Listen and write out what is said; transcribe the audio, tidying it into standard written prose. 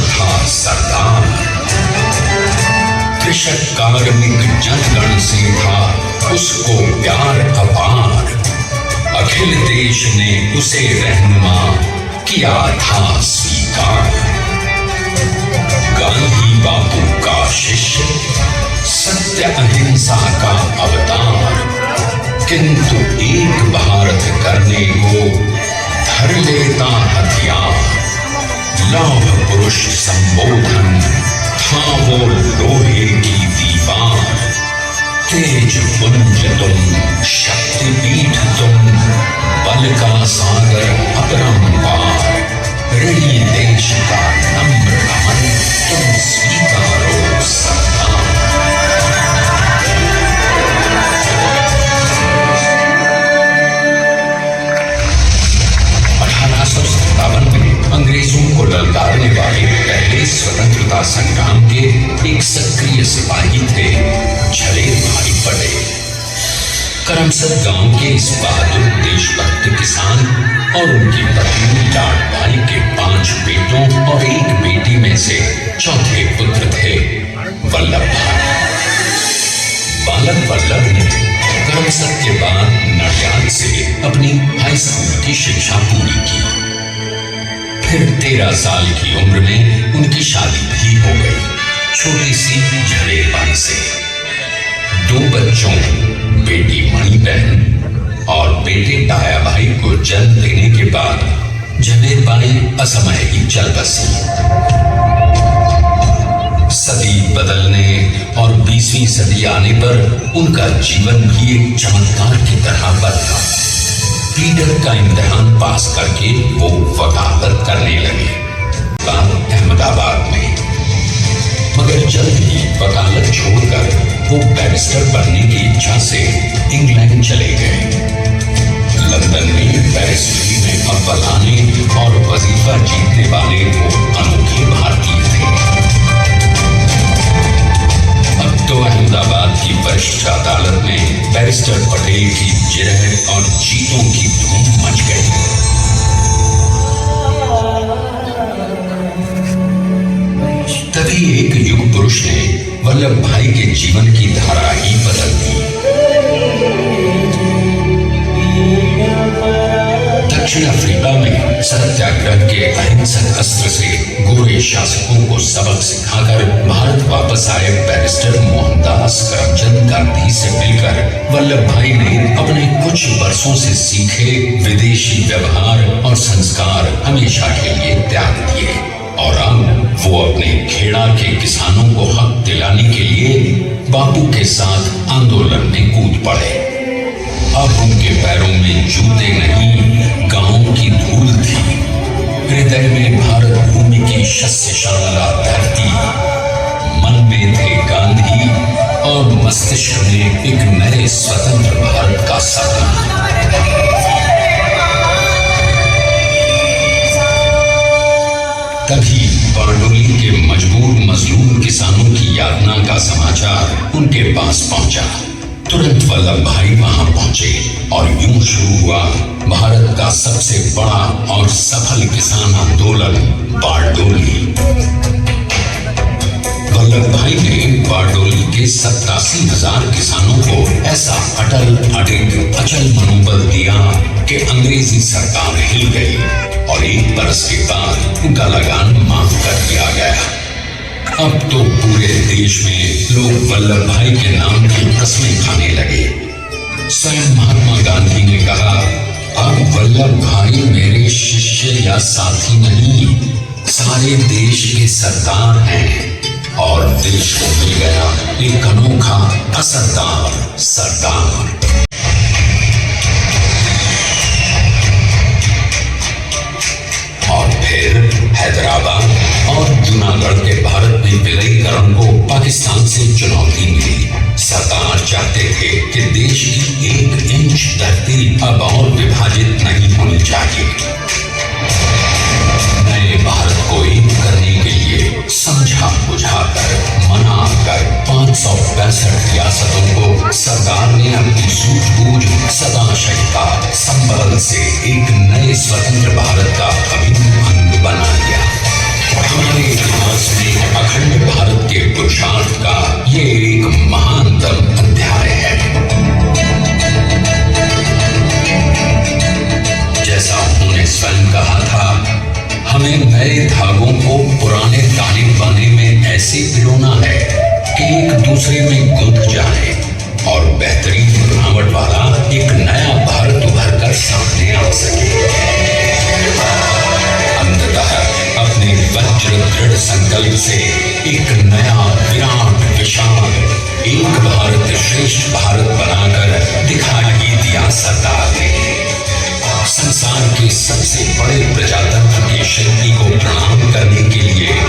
था सरदार। कृषक कार्मिक जनगण से था उसको प्यार अपार। अखिल देश ने उसे रहनुमा किया था स्वीकार। गांधी बापू का शिष्य, सत्य अहिंसा का अवतार, किंतु एक भारत करने को धर लेता हथियार। लौह पुरुष संबोधन था वो लोहे की दीवार। तेज पुंज तुम, शक्तिपीठ तुम, बल का सागर अपरंपार। ऋणी देश का नम्र नमन तुम स्वीकारो सरदार। 1857 में अंग्रेजों को ललकारने वाले पहले स्वतंत्रता संग्राम के एक सक्रिय सिपाही थे झलेर भाई पटेल। करमसद गांव के इस बहादुर देशभक्त किसान और उनकी पत्नी लाडबाई के 5 बेटों और 1 बेटी में से चौथे पुत्र थे वल्लभ भाई। बालक वल्लभ ने करमसद के बाद नडियाद से अपनी हाई स्कूल की शिक्षा पूरी की। फिर 13 साल की उम्र में उनकी शादी भी हो गई छोटी सी झलेर बाई से। 2 बच्चों, बेटी मणि बहन और बेटे ताया भाई को जन्म देने के बाद झलेर बाई असमय ही चल बसी। सदी बदलने और 20वीं सदी आने पर उनका जीवन भी एक चमत्कार की तरह बदला। पीटर का इम्तिहान पास करके वो वकालत करने लगे अहमदाबाद में। मगर जल्द ही वकालत छोड़कर वो बैरिस्टर बनने की इच्छा से इंग्लैंड चले गए। लंदन में बैरिस्टरी में अव्वल आने और वजीफा जीतने वाले वो अनोखे भारतीय थे। अब तो अहमदाबाद की वरिष्ठ अदालत में बैरिस्टर पटेल की जिरह और जीतों की धूम मच गई। तभी एक युग पुरुष ने वल्लभ भाई के जीवन की धारा ही बदल दी। दक्षिण अफ्रीका में सत्याग्रह के अहिंसक अस्त्र से गोरे शासकों को सबक सिखाकर भारत वापस आए बैरिस्टर मोहनदास करमचंद गांधी से मिलकर वल्लभ भाई ने अपने कुछ वर्षों से सीखे विदेशी व्यवहार और संस्कार हमेशा के लिए त्याग दिए और अब वो अपने खेड़ा के किसानों को हक दिलाने के लिए बापू के साथ आंदोलन में कूद पड़े। अब उनके पैरों में जूते नहीं, गांवों की धूल थी। हृदय में भारत भूमि की शस्य श्यामला धरती। मन में थे गांधी और मस्तिष्क में एक नए स्वतंत्र भारत का सपना। तभी बारडोली के मजबूर मजलूम किसानों की यातना का समाचार उनके पास पहुंचा। तुरंत वल्लभ भाई वहां पहुंचे और यूं शुरू हुआ भारत का सबसे बड़ा और सफल किसान आंदोलन बारडोली। वल्लभ भाई ने बारडोली के 87,000 किसानों को ऐसा अटल अडिग अचल मनोबल दिया कि अंग्रेजी सरकार हिल गई और 1 बरस के बाद उनका लगान माफ कर दिया गया। अब तो पूरे देश में लोग वल्लभ भाई के नाम की रस्में खाने लगे। स्वयं महात्मा गांधी ने कहा, अब वल्लभ भाई मेरे शिष्य या साथी नहीं, सारे देश के सरदार हैं और देश को मिल गया एक अनोखा असरदार सरदार। और फिर हैदराबाद और जूनागढ़ के भारत में विलयीकरण को पाकिस्तान से चुनौती मिली। सरदार चाहते थे कि देश की 1 इंच धरती अब और विभाजित नहीं होनी चाहिए। नए भारत को एक करने के लिए समझा बुझाकर मनाकर 565 रियासतों को सरदार ने अपनी सूझबूझ सदाशयता संबल से एक नए स्वतंत्र भारत का अभिन्न अंग बना लिया। हमारे इतिहास में अखंड भारत के पुरुषार्थ का ये एक महानतम अध्याय है। जैसा उन्होंने स्वयं कहा था, हमें नए धागों को पुराने ताने बाने में ऐसे पिरोना है कि एक दूसरे में गुंथ जाए और बेहतरीन बनावट वाला एक नया भारत उभर कर सामने आ सके। अंततः अपने वज्र दृढ़ संकल्प से एक नया विराट विशाल एक भारत श्रेष्ठ भारत बनाकर दिखाई दिया सरदार ने। संसार के सबसे बड़े प्रजातंत्र की शक्ति को प्रणाम करने के लिए